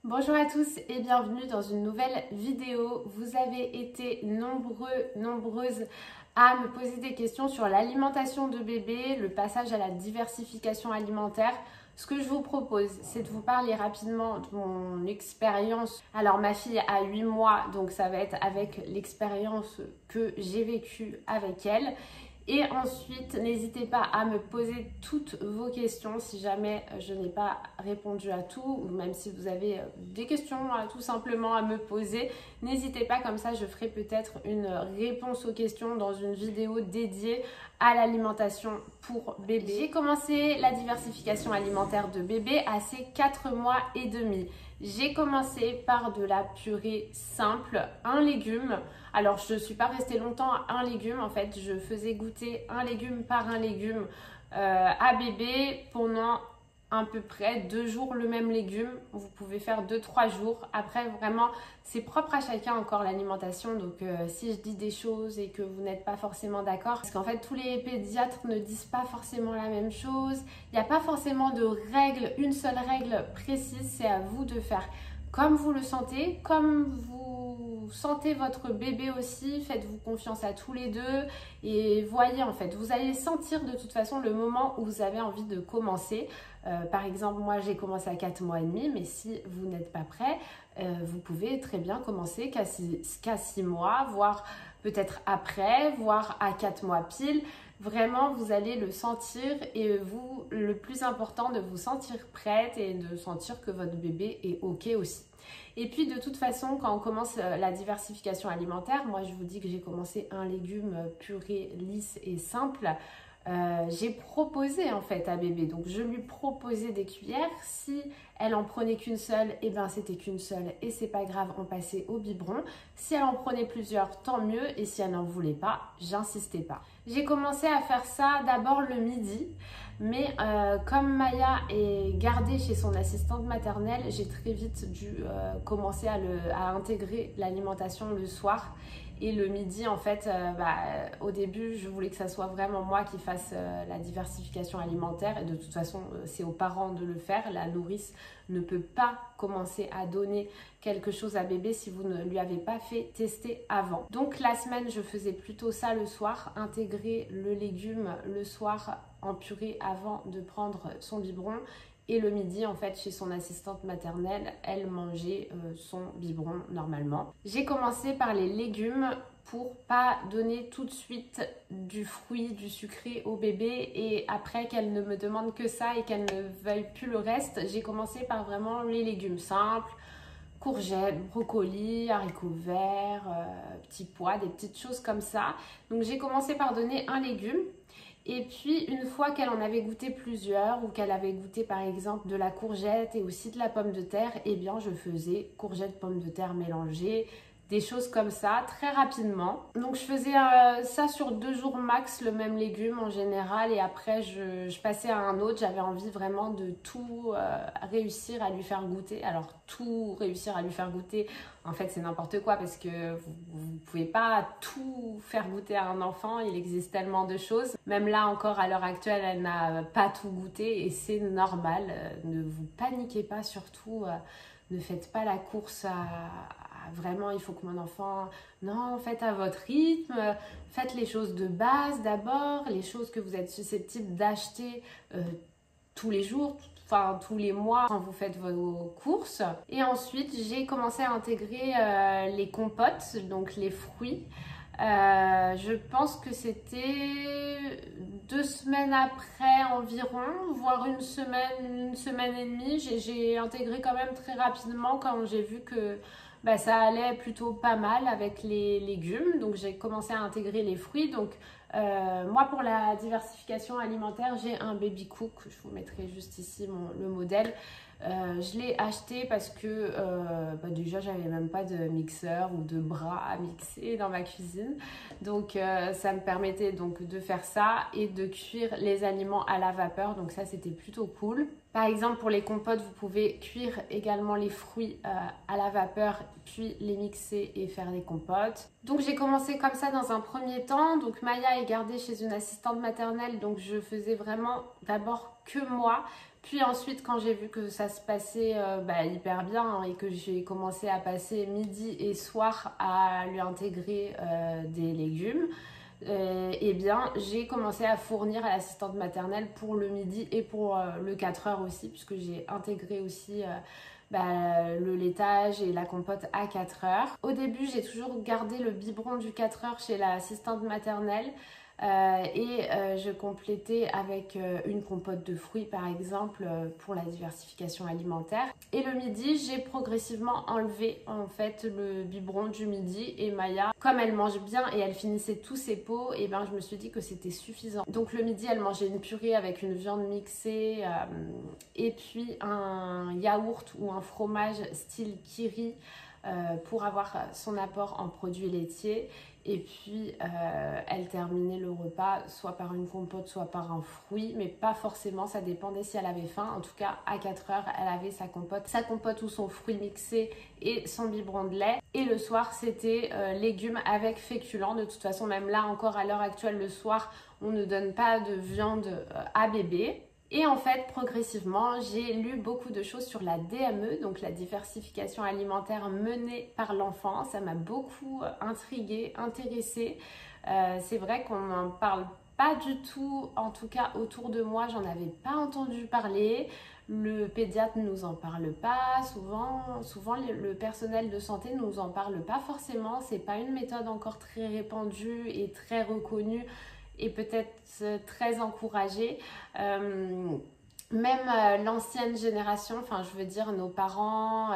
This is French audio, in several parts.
Bonjour à tous et bienvenue dans une nouvelle vidéo. Vous avez été nombreuses à me poser des questions sur l'alimentation de bébé, le passage à la diversification alimentaire. Ce que je vous propose, c'est de vous parler rapidement de mon expérience. Alors ma fille a 8 mois, donc ça va être avec l'expérience que j'ai vécue avec elle. Et ensuite, n'hésitez pas à me poser toutes vos questions si jamais je n'ai pas répondu à tout, ou même si vous avez des questions tout simplement à me poser, n'hésitez pas, comme ça je ferai peut-être une réponse aux questions dans une vidéo dédiée à l'alimentation pour bébé. J'ai commencé la diversification alimentaire de bébé à ses 4 mois et demi. J'ai commencé par de la purée simple, un légume. Alors je ne suis pas restée longtemps à un légume, en fait je faisais goûter un légume par un légume à bébé pendant à peu près 2 jours le même légume. Vous pouvez faire 2-3 jours. Après vraiment c'est propre à chacun encore l'alimentation, donc si je dis des choses et que vous n'êtes pas forcément d'accord, parce qu'en fait tous les pédiatres ne disent pas forcément la même chose, il n'y a pas forcément de règle, une seule règle précise, c'est à vous de faire comme vous le sentez, comme vous sentez votre bébé aussi, faites-vous confiance à tous les deux et voyez en fait, vous allez sentir de toute façon le moment où vous avez envie de commencer. Par exemple, moi j'ai commencé à 4 mois et demi, mais si vous n'êtes pas prêt, vous pouvez très bien commencer qu'à 6 mois, voire peut-être après, voire à 4 mois pile. Vraiment, vous allez le sentir et vous, le plus important, de vous sentir prête et de sentir que votre bébé est OK aussi. Et puis de toute façon, quand on commence la diversification alimentaire, moi je vous dis que j'ai commencé un légume purée lisse et simple. J'ai proposé en fait à bébé, donc je lui proposais des cuillères. Si elle en prenait qu'une seule, et ben c'était qu'une seule et c'est pas grave, on passait au biberon. Si elle en prenait plusieurs, tant mieux, et si elle n'en voulait pas, j'insistais pas. J'ai commencé à faire ça d'abord le midi, mais comme Maya est gardée chez son assistante maternelle, j'ai très vite dû commencer à intégrer l'alimentation le soir. Et le midi, en fait, au début, je voulais que ça soit vraiment moi qui fasse la diversification alimentaire. Et de toute façon, c'est aux parents de le faire. La nourrice ne peut pas commencer à donner quelque chose à bébé si vous ne lui avez pas fait tester avant. Donc la semaine, je faisais plutôt ça le soir, intégrer le légume le soir en purée avant de prendre son biberon. Et le midi, en fait, chez son assistante maternelle, elle mangeait son biberon normalement. J'ai commencé par les légumes pour pas donner tout de suite du fruit, du sucré au bébé et après qu'elle ne me demande que ça et qu'elle ne veuille plus le reste, j'ai commencé par vraiment les légumes simples, courgettes, brocolis, haricots verts, petits pois, des petites choses comme ça. Donc j'ai commencé par donner un légume. Et puis une fois qu'elle en avait goûté plusieurs ou qu'elle avait goûté par exemple de la courgette et aussi de la pomme de terre, eh bien je faisais courgette, pomme de terre mélangée, des choses comme ça très rapidement. Donc je faisais ça sur 2 jours max, le même légume en général, et après je passais à un autre. J'avais envie vraiment de tout réussir à lui faire goûter. Alors tout réussir à lui faire goûter, en fait c'est n'importe quoi parce que vous pouvez pas tout faire goûter à un enfant, il existe tellement de choses. Même là encore à l'heure actuelle elle n'a pas tout goûté et c'est normal. Ne vous paniquez pas surtout, ne faites pas la course à vraiment il faut que mon enfant, non, faites à votre rythme, faites les choses de base d'abord, les choses que vous êtes susceptible d'acheter tous les jours, enfin tous les mois quand vous faites vos courses. Et ensuite j'ai commencé à intégrer les compotes, donc les fruits. Je pense que c'était 2 semaines après environ, voire une semaine et demie. J'ai intégré quand même très rapidement quand j'ai vu que ça allait plutôt pas mal avec les légumes. Donc j'ai commencé à intégrer les fruits. Donc moi pour la diversification alimentaire, j'ai un baby cook. Je vous mettrai juste ici le modèle. Je l'ai acheté parce que déjà j'avais même pas de mixeur ou de bras à mixer dans ma cuisine, donc ça me permettait donc de faire ça et de cuire les aliments à la vapeur, donc ça c'était plutôt cool. Par exemple pour les compotes vous pouvez cuire également les fruits à la vapeur puis les mixer et faire des compotes. Donc j'ai commencé comme ça dans un premier temps. Donc Maya est gardée chez une assistante maternelle, donc je faisais vraiment d'abord que moi. Puis ensuite, quand j'ai vu que ça se passait hyper bien hein, et que j'ai commencé à passer midi et soir à lui intégrer des légumes, eh bien, j'ai commencé à fournir à l'assistante maternelle pour le midi et pour le 4 heures aussi, puisque j'ai intégré aussi le laitage et la compote à 4 heures. Au début, j'ai toujours gardé le biberon du 4 heures chez l'assistante maternelle. Je complétais avec une compote de fruits par exemple pour la diversification alimentaire. Et le midi, j'ai progressivement enlevé en fait le biberon du midi et Maya, comme elle mange bien et elle finissait tous ses pots, et ben je me suis dit que c'était suffisant. Donc le midi, elle mangeait une purée avec une viande mixée et puis un yaourt ou un fromage style kiri pour avoir son apport en produits laitiers. Et puis elle terminait le repas soit par une compote, soit par un fruit, mais pas forcément, ça dépendait si elle avait faim. En tout cas, à 4 heures, elle avait sa compote ou son fruit mixé et son biberon de lait. Et le soir, c'était légumes avec féculents. De toute façon, même là encore à l'heure actuelle, le soir, on ne donne pas de viande à bébé. Et en fait, progressivement, j'ai lu beaucoup de choses sur la DME, donc la diversification alimentaire menée par l'enfant. Ça m'a beaucoup intriguée, intéressée. C'est vrai qu'on n'en parle pas du tout, en tout cas autour de moi, j'en avais pas entendu parler. Le pédiatre ne nous en parle pas, souvent le personnel de santé ne nous en parle pas forcément. C'est pas une méthode encore très répandue et très reconnue et peut-être très encouragée. Même l'ancienne génération, enfin je veux dire nos parents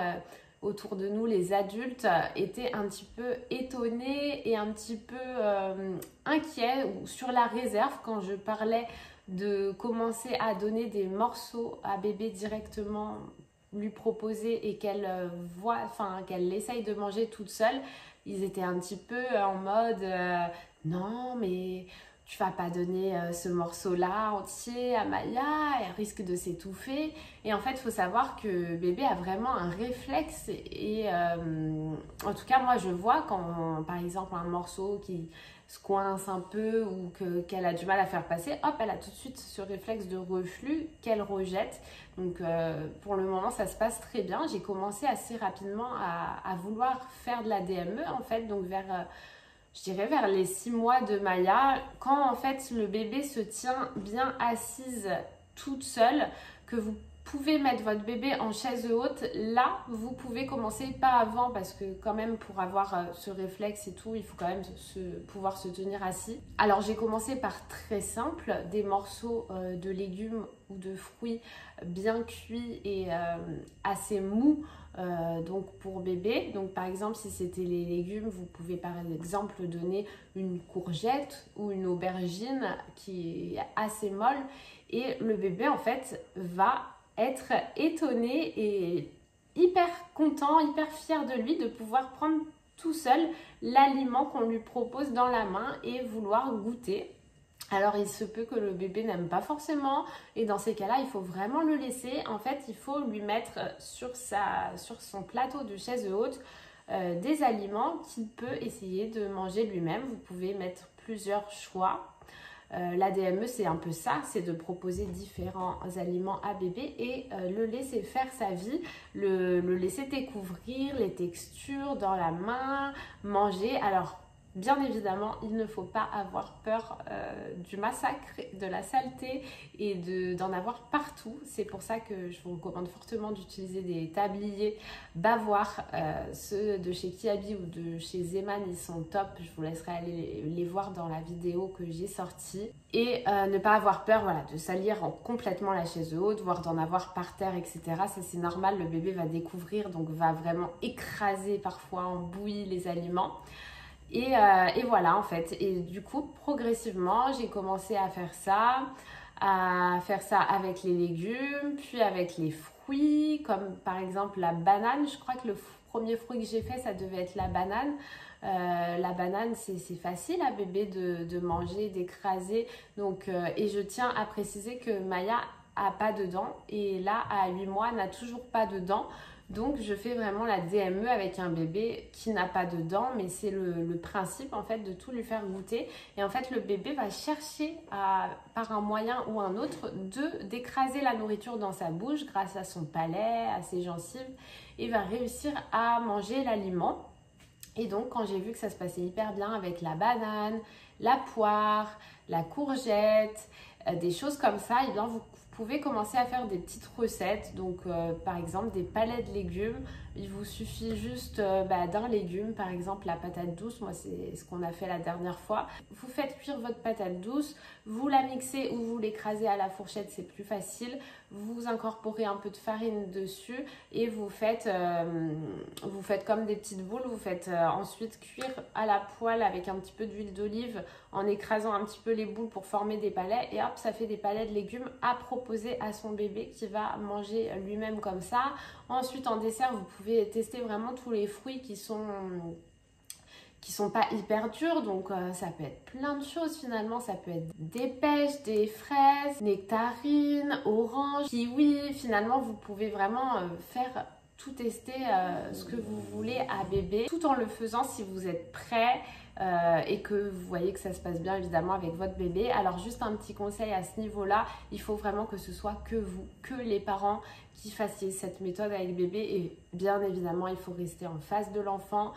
autour de nous, les adultes, étaient un petit peu étonnés et un petit peu inquiets ou sur la réserve quand je parlais de commencer à donner des morceaux à bébé directement, lui proposer et qu'elle qu'elle essaye de manger toute seule. Ils étaient un petit peu en mode non mais tu vas pas donner ce morceau-là entier à Maya, elle risque de s'étouffer. Et en fait, il faut savoir que bébé a vraiment un réflexe. Et en tout cas, moi, je vois quand, par exemple, un morceau qui se coince un peu ou qu'elle a du mal à faire passer, hop, elle a tout de suite ce réflexe de reflux qu'elle rejette. Donc, pour le moment, ça se passe très bien. J'ai commencé assez rapidement à vouloir faire de la DME, en fait, donc je dirais vers les 6 mois de Maya, quand en fait le bébé se tient bien assise toute seule, que vous pouvez mettre votre bébé en chaise haute, là vous pouvez commencer, pas avant parce que quand même pour avoir ce réflexe et tout, il faut quand même pouvoir se tenir assis. Alors j'ai commencé par très simple, des morceaux de légumes ou de fruits bien cuits et assez mous. Donc pour bébé, donc par exemple si c'était les légumes, vous pouvez par exemple donner une courgette ou une aubergine qui est assez molle et le bébé en fait va être étonné et hyper content, hyper fier de lui de pouvoir prendre tout seul l'aliment qu'on lui propose dans la main et vouloir goûter. Alors il se peut que le bébé n'aime pas forcément et dans ces cas-là il faut vraiment le laisser. En fait il faut lui mettre sur son plateau de chaise haute des aliments qu'il peut essayer de manger lui-même. Vous pouvez mettre plusieurs choix. La DME c'est un peu ça, c'est de proposer différents aliments à bébé et le laisser faire sa vie, le laisser découvrir les textures dans la main, manger. Alors bien évidemment, il ne faut pas avoir peur du massacre, de la saleté et d'en avoir partout. C'est pour ça que je vous recommande fortement d'utiliser des tabliers bavoirs. Ceux de chez Kiabi ou de chez Zeman, ils sont top. Je vous laisserai aller les voir dans la vidéo que j'ai sortie. Et ne pas avoir peur de salir complètement la chaise haute, voire d'en avoir par terre, etc. Ça c'est normal, le bébé va découvrir, donc va vraiment écraser parfois en bouillie les aliments. Et voilà en fait, et du coup progressivement j'ai commencé à faire ça avec les légumes, puis avec les fruits, comme par exemple la banane. Je crois que le premier fruit que j'ai fait ça devait être la banane. La banane c'est facile à bébé de manger, d'écraser, donc, et je tiens à préciser que Maya a pas de dents et là à 8 mois n'a toujours pas de dents. Donc je fais vraiment la DME avec un bébé qui n'a pas de dents, mais c'est le principe en fait de tout lui faire goûter. Et en fait le bébé va chercher par un moyen ou un autre d'écraser la nourriture dans sa bouche grâce à son palais, à ses gencives, et va réussir à manger l'aliment. Et donc quand j'ai vu que ça se passait hyper bien avec la banane, la poire, la courgette, des choses comme ça, et bien vous pouvez commencer à faire des petites recettes. Donc par exemple des palais de légumes, il vous suffit juste d'un légume, par exemple la patate douce. Moi c'est ce qu'on a fait la dernière fois. Vous faites cuire votre patate douce, vous la mixez ou vous l'écrasez à la fourchette, c'est plus facile. Vous incorporez un peu de farine dessus et vous faites comme des petites boules. Vous faites ensuite cuire à la poêle avec un petit peu d'huile d'olive en écrasant un petit peu les boules pour former des palais, et hop, ça fait des palais de légumes à proposer à son bébé qui va manger lui-même comme ça. Ensuite en dessert, vous pouvez tester vraiment tous les fruits qui sont pas hyper durs, donc ça peut être plein de choses finalement. Ça peut être des pêches, des fraises, nectarines, oranges, kiwi. Finalement vous pouvez vraiment faire tout tester ce que vous voulez à bébé, tout en le faisant si vous êtes prêt et que vous voyez que ça se passe bien évidemment avec votre bébé. Alors juste un petit conseil à ce niveau là, il faut vraiment que ce soit que vous, que les parents qui fassiez cette méthode avec bébé, et bien évidemment il faut rester en face de l'enfant,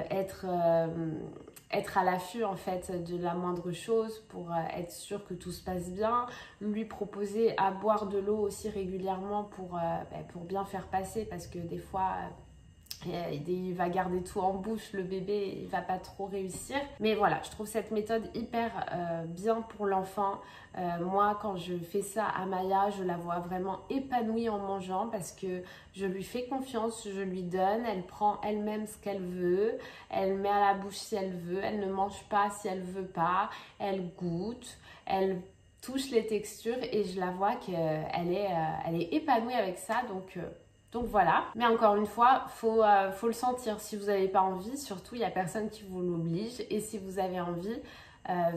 être à l'affût en fait de la moindre chose pour être sûr que tout se passe bien, lui proposer à boire de l'eau aussi régulièrement pour bien faire passer, parce que des fois il va garder tout en bouche, le bébé, il va pas trop réussir. Mais voilà, je trouve cette méthode hyper bien pour l'enfant. Moi, quand je fais ça à Maya, je la vois vraiment épanouie en mangeant, parce que je lui fais confiance, je lui donne, elle prend elle-même ce qu'elle veut, elle met à la bouche si elle veut, elle ne mange pas si elle veut pas, elle goûte, elle touche les textures, et je la vois qu'elle est épanouie avec ça. Donc voilà, mais encore une fois, faut le sentir. Si vous n'avez pas envie, surtout, il n'y a personne qui vous l'oblige. Et si vous avez envie,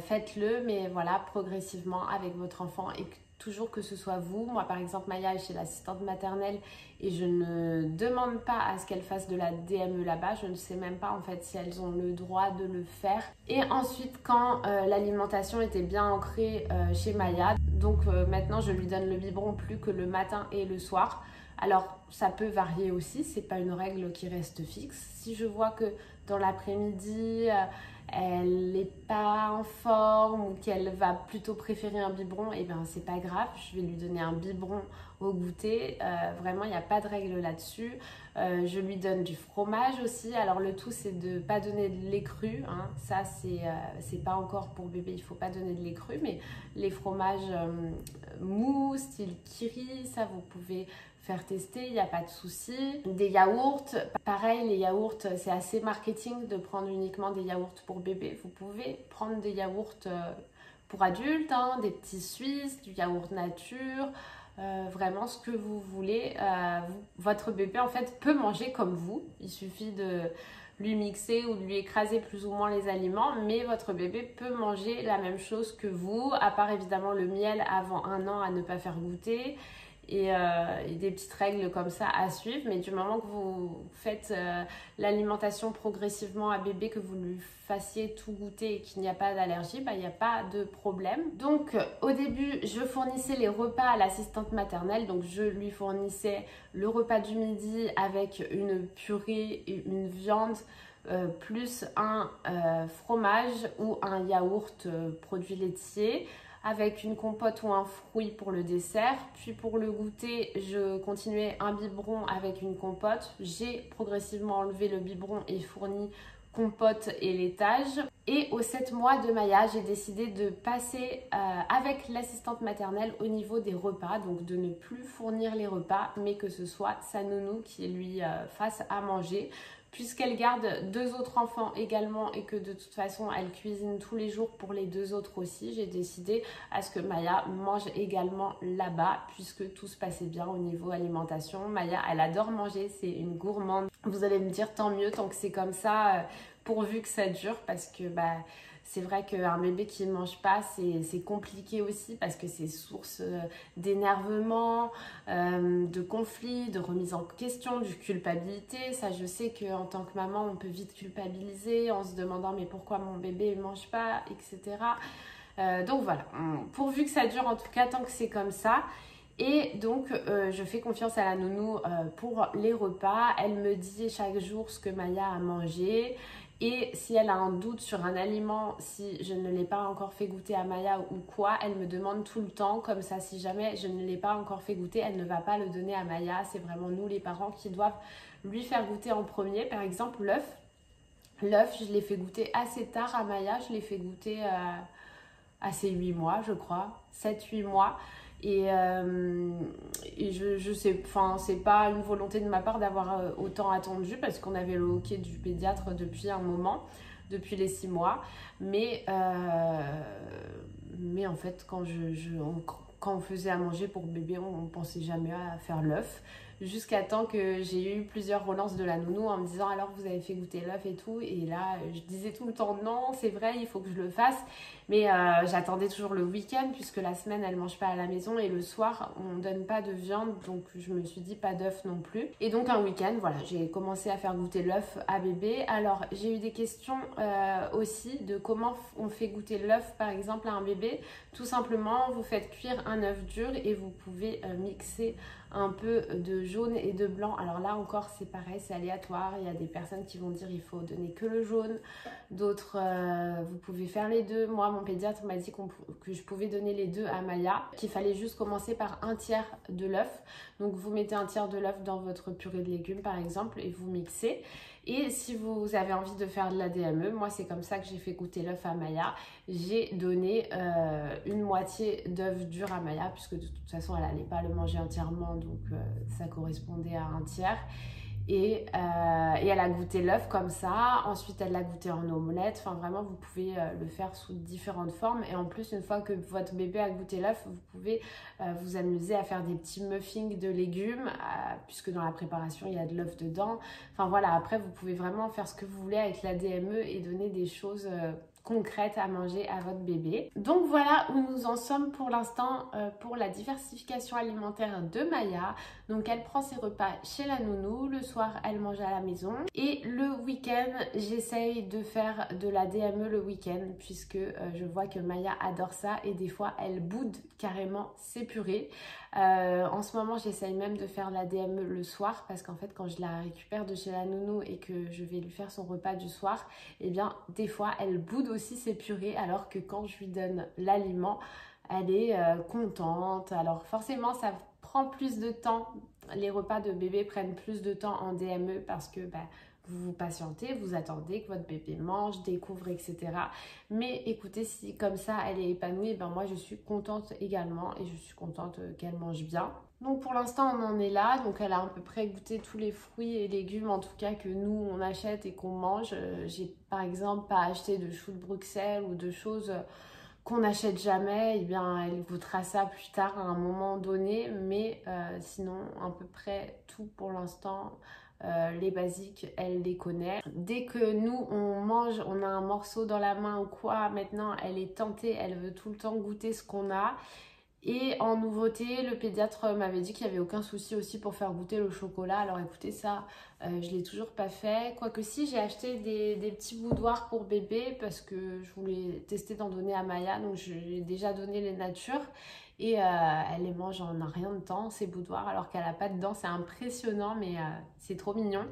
faites-le, mais voilà, progressivement avec votre enfant, et toujours que ce soit vous. Moi, par exemple, Maya est chez l'assistante maternelle et je ne demande pas à ce qu'elle fasse de la DME là-bas. Je ne sais même pas en fait si elles ont le droit de le faire. Et ensuite, quand l'alimentation était bien ancrée chez Maya, donc maintenant je lui donne le biberon plus que le matin et le soir. Alors, ça peut varier aussi, c'est pas une règle qui reste fixe. Si je vois que dans l'après-midi, elle n'est pas en forme ou qu'elle va plutôt préférer un biberon, et bien c'est pas grave, je vais lui donner un biberon au goûter. Vraiment, il n'y a pas de règle là-dessus. Je lui donne du fromage aussi. Alors le tout, c'est de ne pas donner de lait cru, hein. Ça, c'est pas encore pour bébé, il faut pas donner de lait cru, mais les fromages mous, style Kiri, ça vous pouvez faire tester, il n'y a pas de souci. Des yaourts, pareil, les yaourts, c'est assez marketing de prendre uniquement des yaourts pour bébé. Vous pouvez prendre des yaourts pour adultes, hein, des petits suisses, du yaourt nature, vraiment ce que vous voulez. Votre bébé en fait peut manger comme vous, il suffit de lui mixer ou de lui écraser plus ou moins les aliments, mais votre bébé peut manger la même chose que vous, à part évidemment le miel avant 1 an à ne pas faire goûter. Et des petites règles comme ça à suivre, mais du moment que vous faites l'alimentation progressivement à bébé, que vous lui fassiez tout goûter et qu'il n'y a pas d'allergie, il n'y a pas de problème. Donc au début, je fournissais les repas à l'assistante maternelle, donc je lui fournissais le repas du midi avec une purée et une viande, plus un fromage ou un yaourt produit laitier, avec une compote ou un fruit pour le dessert. Puis pour le goûter, je continuais un biberon avec une compote. J'ai progressivement enlevé le biberon et fourni compote et laitage. Et aux 7 mois de Maya, j'ai décidé de passer avec l'assistante maternelle au niveau des repas, donc de ne plus fournir les repas, mais que ce soit sa nounou qui lui fasse à manger. Puisqu'elle garde 2 autres enfants également et que de toute façon elle cuisine tous les jours pour les 2 autres aussi, j'ai décidé à ce que Maya mange également là-bas, puisque tout se passait bien au niveau alimentation. Maya, elle adore manger, c'est une gourmande. Vous allez me dire tant mieux, tant que c'est comme ça, pourvu que ça dure, parce que c'est vrai qu'un bébé qui ne mange pas, c'est compliqué aussi parce que c'est source d'énervement, de conflits, de remise en question, de culpabilité. Ça, je sais qu'en tant que maman, on peut vite culpabiliser en se demandant mais pourquoi mon bébé ne mange pas, etc. Donc voilà, pourvu que ça dure en tout cas tant que c'est comme ça. Et donc, je fais confiance à la nounou pour les repas. Elle me dit chaque jour ce que Maya a mangé. Et si elle a un doute sur un aliment, si je ne l'ai pas encore fait goûter à Maya ou quoi, elle me demande tout le temps. Comme ça, si jamais je ne l'ai pas encore fait goûter, elle ne va pas le donner à Maya. C'est vraiment nous, les parents, qui doivent lui faire goûter en premier. Par exemple, l'œuf. L'œuf, je l'ai fait goûter assez tard à Maya. Je l'ai fait goûter à ses 8 mois, je crois. 7-8 mois. Et je sais, enfin, c'est pas une volonté de ma part d'avoir autant attendu parce qu'on avait le OK du pédiatre depuis un moment, depuis les 6 mois. Mais en fait, quand on faisait à manger pour bébé, on pensait jamais à faire l'œuf. Jusqu'à temps que j'ai eu plusieurs relances de la nounou en me disant alors vous avez fait goûter l'œuf et tout. Et là, je disais tout le temps non, c'est vrai, il faut que je le fasse. Mais j'attendais toujours le week-end puisque la semaine, elle ne mange pas à la maison. Et le soir, on ne donne pas de viande. Donc, je me suis dit pas d'œuf non plus. Et donc, un week-end, voilà, j'ai commencé à faire goûter l'œuf à bébé. Alors, j'ai eu des questions aussi de comment on fait goûter l'œuf, par exemple, à un bébé. Tout simplement, vous faites cuire un œuf dur et vous pouvez mixer un peu de jaune et de blanc. Alors là encore, c'est pareil, c'est aléatoire. Il y a des personnes qui vont dire il faut donner que le jaune. D'autres, vous pouvez faire les deux. Moi, mon pédiatre m'a dit que je pouvais donner les deux à Maya, qu'il fallait juste commencer par un tiers de l'œuf. Donc, vous mettez un tiers de l'œuf dans votre purée de légumes, par exemple, et vous mixez. Et si vous avez envie de faire de la DME, moi, c'est comme ça que j'ai fait goûter l'œuf à Maya. J'ai donné une moitié d'œuf dur à Maya, puisque de toute façon, elle n'allait pas le manger entièrement, donc ça correspondait à un tiers. Et elle a goûté l'œuf comme ça. Ensuite, elle l'a goûté en omelette. Enfin, vraiment, vous pouvez le faire sous différentes formes. Et en plus, une fois que votre bébé a goûté l'œuf, vous pouvez vous amuser à faire des petits muffins de légumes, puisque dans la préparation, il y a de l'œuf dedans. Enfin, voilà, après, vous pouvez vraiment faire ce que vous voulez avec la DME et donner des choses concrètes à manger à votre bébé. Donc voilà où nous en sommes pour l'instant pour la diversification alimentaire de Maya. Donc elle prend ses repas chez la nounou, le soir elle mange à la maison et le week-end j'essaye de faire de la DME le week-end puisque je vois que Maya adore ça et des fois elle boude carrément ses purées. En ce moment j'essaye même de faire la DME le soir parce qu'en fait quand je la récupère de chez la nounou et que je vais lui faire son repas du soir, et bien des fois elle boude aussi ses purées alors que quand je lui donne l'aliment elle est contente. Alors forcément ça prend plus de temps, les repas de bébé prennent plus de temps en DME parce que vous vous patientez, vous attendez que votre bébé mange, découvre, etc. Mais écoutez, si comme ça elle est épanouie, moi je suis contente également et je suis contente qu'elle mange bien. Donc pour l'instant on en est là, donc elle a à peu près goûté tous les fruits et légumes en tout cas que nous on achète et qu'on mange. J'ai par exemple pas acheté de choux de Bruxelles ou de choses qu'on n'achète jamais, et bien elle goûtera ça plus tard à un moment donné, mais sinon à peu près tout pour l'instant. Les basiques, elle les connaît. Dès que nous, on mange, on a un morceau dans la main ou quoi, maintenant, elle est tentée, elle veut tout le temps goûter ce qu'on a. Et en nouveauté, le pédiatre m'avait dit qu'il n'y avait aucun souci aussi pour faire goûter le chocolat. Alors écoutez, ça, je ne l'ai toujours pas fait. Quoique si, j'ai acheté des petits boudoirs pour bébé parce que je voulais tester d'en donner à Maya. Donc j'ai déjà donné les natures. Et elle les mange en un rien de temps, ces boudoirs, alors qu'elle n'a pas de dents. C'est impressionnant, mais c'est trop mignon.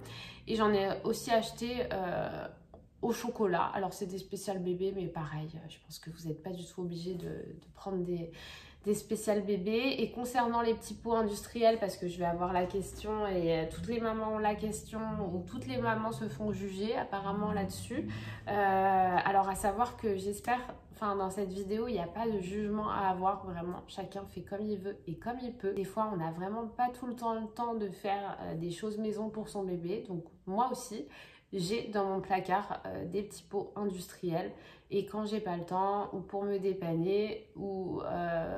Et j'en ai aussi acheté au chocolat. Alors c'est des spéciales bébés, mais pareil, je pense que vous n'êtes pas du tout obligé de prendre des spéciales bébés. Et concernant les petits pots industriels, parce que je vais avoir la question et toutes les mamans ont la question ou toutes les mamans se font juger apparemment là-dessus. Alors à savoir que j'espère, dans cette vidéo il n'y a pas de jugement à avoir, vraiment chacun fait comme il veut et comme il peut. Des fois on n'a vraiment pas tout le temps de faire des choses maison pour son bébé, donc moi aussi j'ai dans mon placard des petits pots industriels et quand j'ai pas le temps ou pour me dépanner ou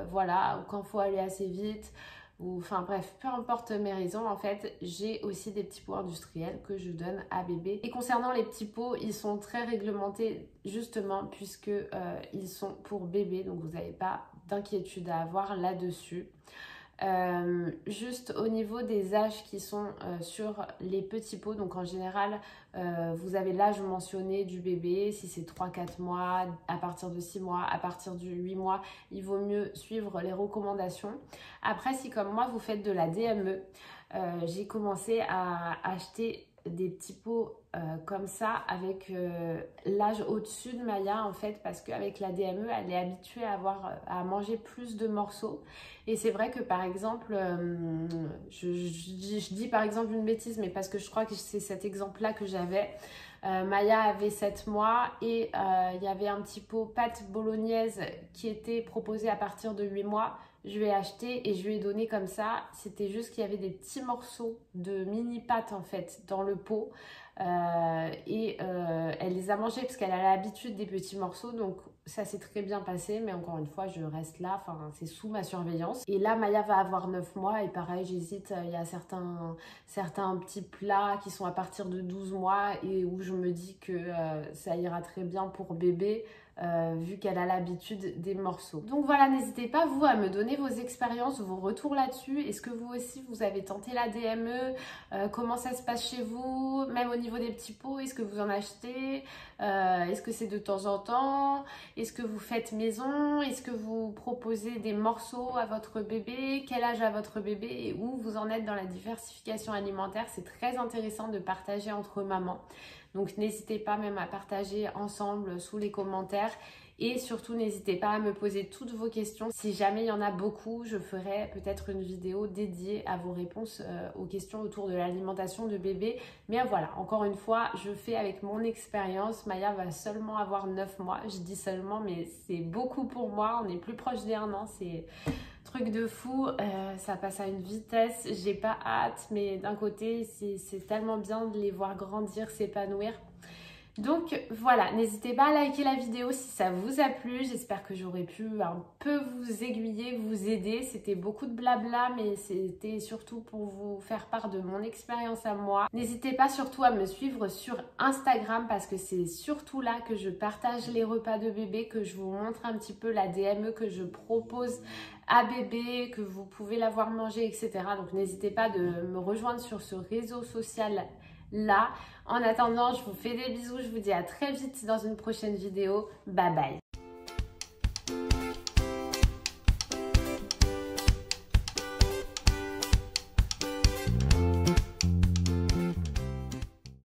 voilà, ou quand il faut aller assez vite, ou enfin bref, peu importe mes raisons, en fait, j'ai aussi des petits pots industriels que je donne à bébé. Et concernant les petits pots, ils sont très réglementés justement puisque ils sont pour bébé, donc vous n'avez pas d'inquiétude à avoir là-dessus. Juste au niveau des âges qui sont sur les petits pots, donc en général vous avez l'âge mentionné du bébé, si c'est 3-4 mois, à partir de 6 mois, à partir de 8 mois, il vaut mieux suivre les recommandations. Après, si comme moi vous faites de la DME, j'ai commencé à acheter des petits pots comme ça avec l'âge au-dessus de Maya en fait, parce qu'avec la DME elle est habituée à manger plus de morceaux. Et c'est vrai que par exemple je dis par exemple une bêtise, mais parce que je crois que c'est cet exemple là que j'avais. Maya avait 7 mois et il y avait un petit pot pâte bolognaise qui était proposé à partir de 8 mois. Je lui ai acheté et je lui ai donné comme ça. C'était juste qu'il y avait des petits morceaux de mini pâtes en fait dans le pot. Elle les a mangés parce qu'elle a l'habitude des petits morceaux, donc ça s'est très bien passé. Mais encore une fois, je reste là, enfin c'est sous ma surveillance. Et là Maya va avoir 9 mois et pareil j'hésite, il y a certains petits plats qui sont à partir de 12 mois et où je me dis que ça ira très bien pour bébé. Vu qu'elle a l'habitude des morceaux. Donc voilà, n'hésitez pas vous à me donner vos expériences, vos retours là-dessus. Est-ce que vous aussi vous avez tenté la DME? Comment ça se passe chez vous? Même au niveau des petits pots, est-ce que vous en achetez? Est-ce que c'est de temps en temps? Est-ce que vous faites maison? Est-ce que vous proposez des morceaux à votre bébé? Quel âge a votre bébé? Et où vous en êtes dans la diversification alimentaire? C'est très intéressant de partager entre mamans. Donc n'hésitez pas même à partager ensemble sous les commentaires. Et surtout, n'hésitez pas à me poser toutes vos questions. Si jamais il y en a beaucoup, je ferai peut-être une vidéo dédiée à vos réponses aux questions autour de l'alimentation de bébé. Mais voilà, encore une fois, je fais avec mon expérience. Maya va seulement avoir 9 mois. Je dis seulement, mais c'est beaucoup pour moi. On est plus proche des 1 an. C'est truc de fou. Ça passe à une vitesse. J'ai pas hâte, mais d'un côté, c'est tellement bien de les voir grandir, s'épanouir. Donc voilà, n'hésitez pas à liker la vidéo si ça vous a plu. J'espère que j'aurais pu un peu vous aiguiller, vous aider. C'était beaucoup de blabla, mais c'était surtout pour vous faire part de mon expérience à moi. N'hésitez pas surtout à me suivre sur Instagram parce que c'est surtout là que je partage les repas de bébé, que je vous montre un petit peu la DME que je propose à bébé, que vous pouvez la voir manger, etc. Donc n'hésitez pas de me rejoindre sur ce réseau social là. En attendant, je vous fais des bisous, je vous dis à très vite dans une prochaine vidéo. Bye bye.